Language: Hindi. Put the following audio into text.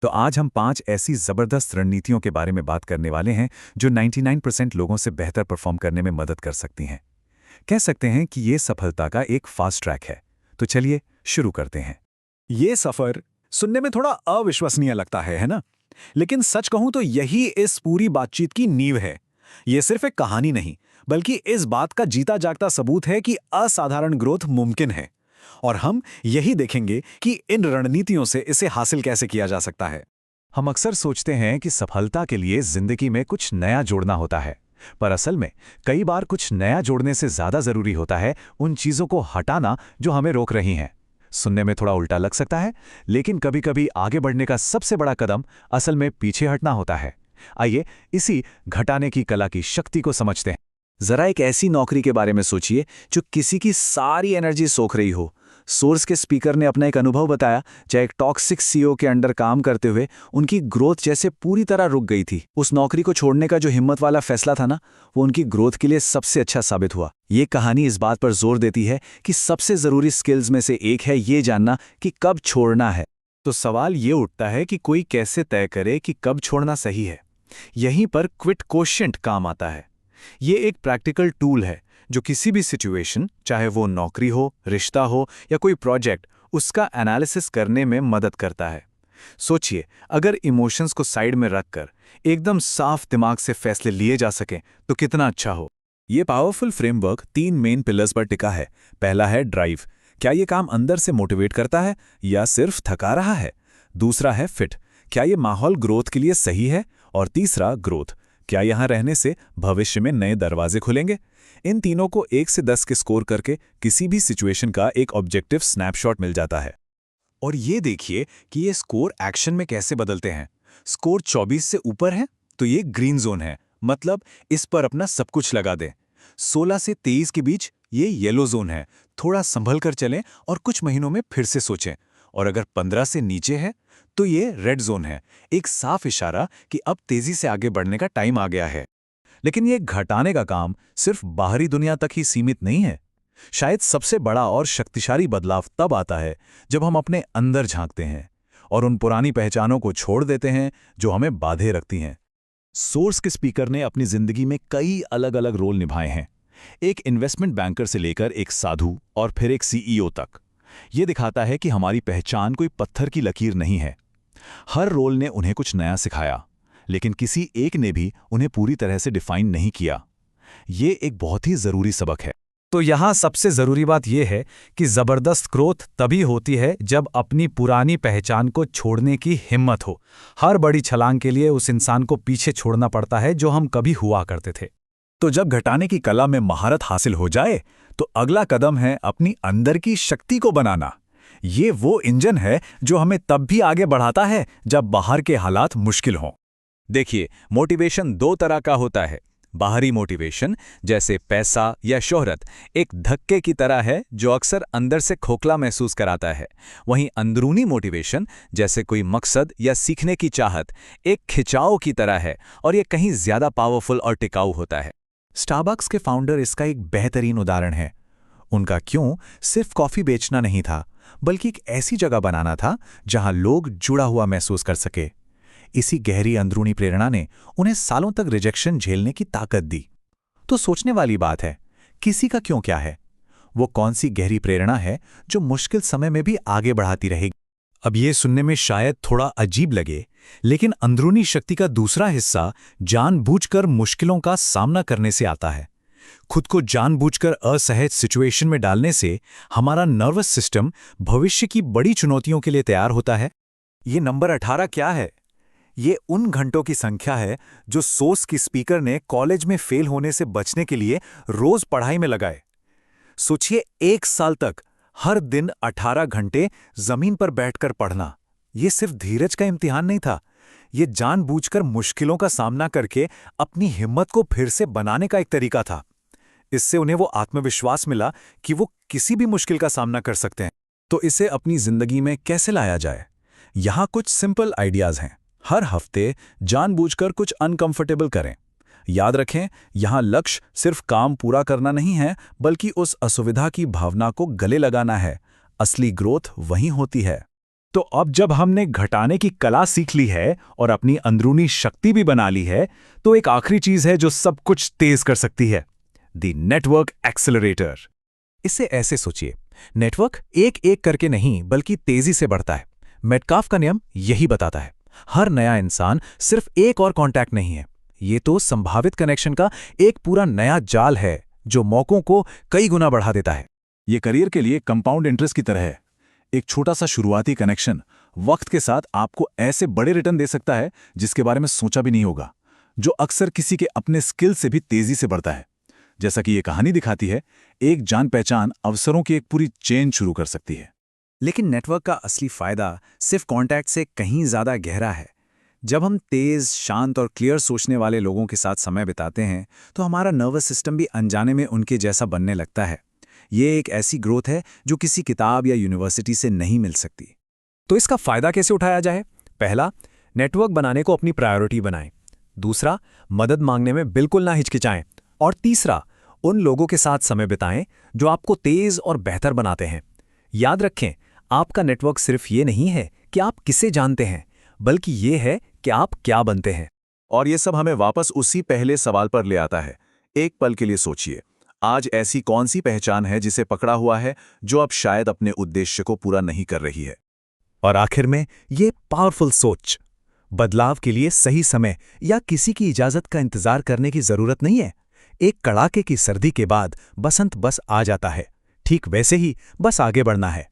तो आज हम 5 ऐसी जबरदस्त रणनीतियों के बारे में बात करने वाले हैं जो 99% लोगों से बेहतर परफॉर्म करने में मदद कर सकती हैं। कह सकते हैं कि ये सफलता का एक फास्ट ट्रैक है। तो चलिए शुरू करते हैं। ये सफर सुनने में थोड़ा अविश्वसनीय लगता है ना? लेकिन सच कहूं तो यही इस पूरी बातचीत की नींव है। ये सिर्फ एक कहानी नहीं, बल्कि इस बात का जीता जागता सबूत है कि असाधारण ग्रोथ मुमकिन है। और हम यही देखेंगे कि इन रणनीतियों से इसे हासिल कैसे किया जा सकता है। हम अक्सर सोचते हैं कि सफलता के लिए जिंदगी में कुछ नया जोड़ना होता है, पर असल में कई बार कुछ नया जोड़ने से ज्यादा जरूरी होता है उन चीजों को हटाना जो हमें रोक रही हैं। सुनने में थोड़ा उल्टा लग सकता है, लेकिन कभी-कभी आगे बढ़ने का सबसे बड़ा कदम असल में पीछे हटना होता है। आइए इसी घटाने की कला की शक्ति को समझते हैं। जरा एक ऐसी नौकरी के बारे में सोचिए जो किसी की सारी एनर्जी सोख रही हो। सोर्स के स्पीकर ने अपना एक अनुभव बताया, चाहे एक टॉक्सिक सीईओ के अंडर काम करते हुए उनकी ग्रोथ जैसे पूरी तरह रुक गई थी। उस नौकरी को छोड़ने का जो हिम्मत वाला फैसला था ना, वो उनकी ग्रोथ के लिए सबसे अच्छा साबित हुआ। ये कहानी इस बात पर जोर देती है कि सबसे जरूरी स्किल्स में से एक है ये जानना कि कब छोड़ना है। तो सवाल ये उठता है कि कोई कैसे तय करे कि कब छोड़ना सही है। यहीं पर क्विट कोशेंट काम आता है। ये एक प्रैक्टिकल टूल है जो किसी भी सिचुएशन, चाहे वो नौकरी हो, रिश्ता हो या कोई प्रोजेक्ट, उसका एनालिसिस करने में मदद करता है। सोचिए, अगर इमोशंस को साइड में रखकर एकदम साफ दिमाग से फैसले लिए जा सकें तो कितना अच्छा हो। ये पावरफुल फ्रेमवर्क 3 मेन पिलर्स पर टिका है। पहला है ड्राइव, क्या ये काम अंदर से मोटिवेट करता है या सिर्फ थका रहा है। दूसरा है फिट, क्या ये माहौल ग्रोथ के लिए सही है। और तीसरा ग्रोथ, क्या यहां रहने से भविष्य में नए दरवाजे खुलेंगे। इन तीनों को 1 से 10 के स्कोर करके किसी भी सिचुएशन का एक ऑब्जेक्टिव स्नैपशॉट मिल जाता है। और ये देखिए कि ये स्कोर एक्शन में कैसे बदलते हैं। स्कोर 24 से ऊपर है तो ये ग्रीन जोन है, मतलब इस पर अपना सब कुछ लगा दें। 16 से 23 के बीच ये येलो जोन है, थोड़ा संभल कर चलें और कुछ महीनों में फिर से सोचें। और अगर 15 से नीचे है तो ये रेड जोन है, एक साफ इशारा कि अब तेजी से आगे बढ़ने का टाइम आ गया है। लेकिन ये घटाने का काम सिर्फ बाहरी दुनिया तक ही सीमित नहीं है। शायद सबसे बड़ा और शक्तिशाली बदलाव तब आता है जब हम अपने अंदर झांकते हैं और उन पुरानी पहचानों को छोड़ देते हैं जो हमें बांधे रखती हैं। सोर्स के स्पीकर ने अपनी जिंदगी में कई अलग अलग रोल निभाए हैं, एक इन्वेस्टमेंट बैंकर से लेकर एक साधु और फिर एक सीईओ तक। ये दिखाता है कि हमारी पहचान कोई पत्थर की लकीर नहीं है। हर रोल ने उन्हें कुछ नया सिखाया, लेकिन किसी एक ने भी उन्हें पूरी तरह से डिफाइन नहीं किया। ये एक बहुत ही जरूरी सबक है। तो यहाँ सबसे जरूरी बात यह है कि जबरदस्त ग्रोथ तभी होती है जब अपनी पुरानी पहचान को छोड़ने की हिम्मत हो। हर बड़ी छलांग के लिए उस इंसान को पीछे छोड़ना पड़ता है जो हम कभी हुआ करते थे। तो जब घटाने की कला में महारत हासिल हो जाए तो अगला कदम है अपनी अंदर की शक्ति को बनाना। ये वो इंजन है जो हमें तब भी आगे बढ़ाता है जब बाहर के हालात मुश्किल हों। देखिए, मोटिवेशन 2 तरह का होता है। बाहरी मोटिवेशन, जैसे पैसा या शोहरत, एक धक्के की तरह है जो अक्सर अंदर से खोखला महसूस कराता है। वहीं अंदरूनी मोटिवेशन, जैसे कोई मकसद या सीखने की चाहत, एक खिंचाव की तरह है और ये कहीं ज्यादा पावरफुल और टिकाऊ होता है। स्टारबक्स के फाउंडर इसका एक बेहतरीन उदाहरण है। उनका क्यों सिर्फ कॉफी बेचना नहीं था, बल्कि एक ऐसी जगह बनाना था जहां लोग जुड़ा हुआ महसूस कर सके। इसी गहरी अंदरूनी प्रेरणा ने उन्हें सालों तक रिजेक्शन झेलने की ताकत दी। तो सोचने वाली बात है, किसी का क्यों क्या है? वो कौन सी गहरी प्रेरणा है जो मुश्किल समय में भी आगे बढ़ाती रहेगी? अब ये सुनने में शायद थोड़ा अजीब लगे, लेकिन अंदरूनी शक्ति का दूसरा हिस्सा जानबूझकर मुश्किलों का सामना करने से आता है। खुद को जानबूझकर असहज सिचुएशन में डालने से हमारा नर्वस सिस्टम भविष्य की बड़ी चुनौतियों के लिए तैयार होता है। ये नंबर 18 क्या है? ये उन घंटों की संख्या है जो सोर्स की स्पीकर ने कॉलेज में फेल होने से बचने के लिए रोज पढ़ाई में लगाए। सोचिए, 1 साल तक हर दिन 18 घंटे जमीन पर बैठकर पढ़ना। ये सिर्फ धीरज का इम्तिहान नहीं था, ये जानबूझकर मुश्किलों का सामना करके अपनी हिम्मत को फिर से बनाने का एक तरीका था। इससे उन्हें वो आत्मविश्वास मिला कि वो किसी भी मुश्किल का सामना कर सकते हैं। तो इसे अपनी जिंदगी में कैसे लाया जाए? यहां कुछ सिंपल आइडियाज हैं। हर हफ्ते जानबूझकर कुछ अनकंफर्टेबल करें। याद रखें, यहां लक्ष्य सिर्फ काम पूरा करना नहीं है, बल्कि उस असुविधा की भावना को गले लगाना है। असली ग्रोथ वहीं होती है। तो अब जब हमने घटाने की कला सीख ली है और अपनी अंदरूनी शक्ति भी बना ली है, तो एक आखिरी चीज है जो सब कुछ तेज कर सकती है, द नेटवर्क एक्सेलरेटर। इसे ऐसे सोचिए, नेटवर्क एक एक करके नहीं बल्कि तेजी से बढ़ता है। मेटकाफ का नियम यही बताता है। हर नया इंसान सिर्फ एक और कांटेक्ट नहीं है, ये तो संभावित कनेक्शन का एक पूरा नया जाल है जो मौकों को कई गुना बढ़ा देता है। ये करियर के लिए कंपाउंड इंटरेस्ट की तरह है। एक छोटा सा शुरुआती कनेक्शन वक्त के साथ आपको ऐसे बड़े रिटर्न दे सकता है जिसके बारे में सोचा भी नहीं होगा, जो अक्सर किसी के अपने स्किल से भी तेजी से बढ़ता है। जैसा कि ये कहानी दिखाती है, एक जान पहचान अवसरों की एक पूरी चेन शुरू कर सकती है। लेकिन नेटवर्क का असली फायदा सिर्फ कांटेक्ट से कहीं ज्यादा गहरा है। जब हम तेज, शांत और क्लियर सोचने वाले लोगों के साथ समय बिताते हैं तो हमारा नर्वस सिस्टम भी अनजाने में उनके जैसा बनने लगता है। ये एक ऐसी ग्रोथ है जो किसी किताब या यूनिवर्सिटी से नहीं मिल सकती। तो इसका फायदा कैसे उठाया जाए? पहला, नेटवर्क बनाने को अपनी प्रायोरिटी बनाएं। दूसरा, मदद मांगने में बिल्कुल ना हिचकिचाएं। और तीसरा, उन लोगों के साथ समय बिताएं जो आपको तेज और बेहतर बनाते हैं। याद रखें, आपका नेटवर्क सिर्फ ये नहीं है कि आप किसे जानते हैं, बल्कि ये है कि आप क्या बनते हैं। और ये सब हमें वापस उसी पहले सवाल पर ले आता है। एक पल के लिए सोचिए, आज ऐसी कौन सी पहचान है जिसे पकड़ा हुआ है जो अब शायद अपने उद्देश्य को पूरा नहीं कर रही है? और आखिर में ये पावरफुल सोच, बदलाव के लिए सही समय या किसी की इजाजत का इंतजार करने की जरूरत नहीं है। एक कड़ाके की सर्दी के बाद बसंत बस आ जाता है, ठीक वैसे ही बस आगे बढ़ना है।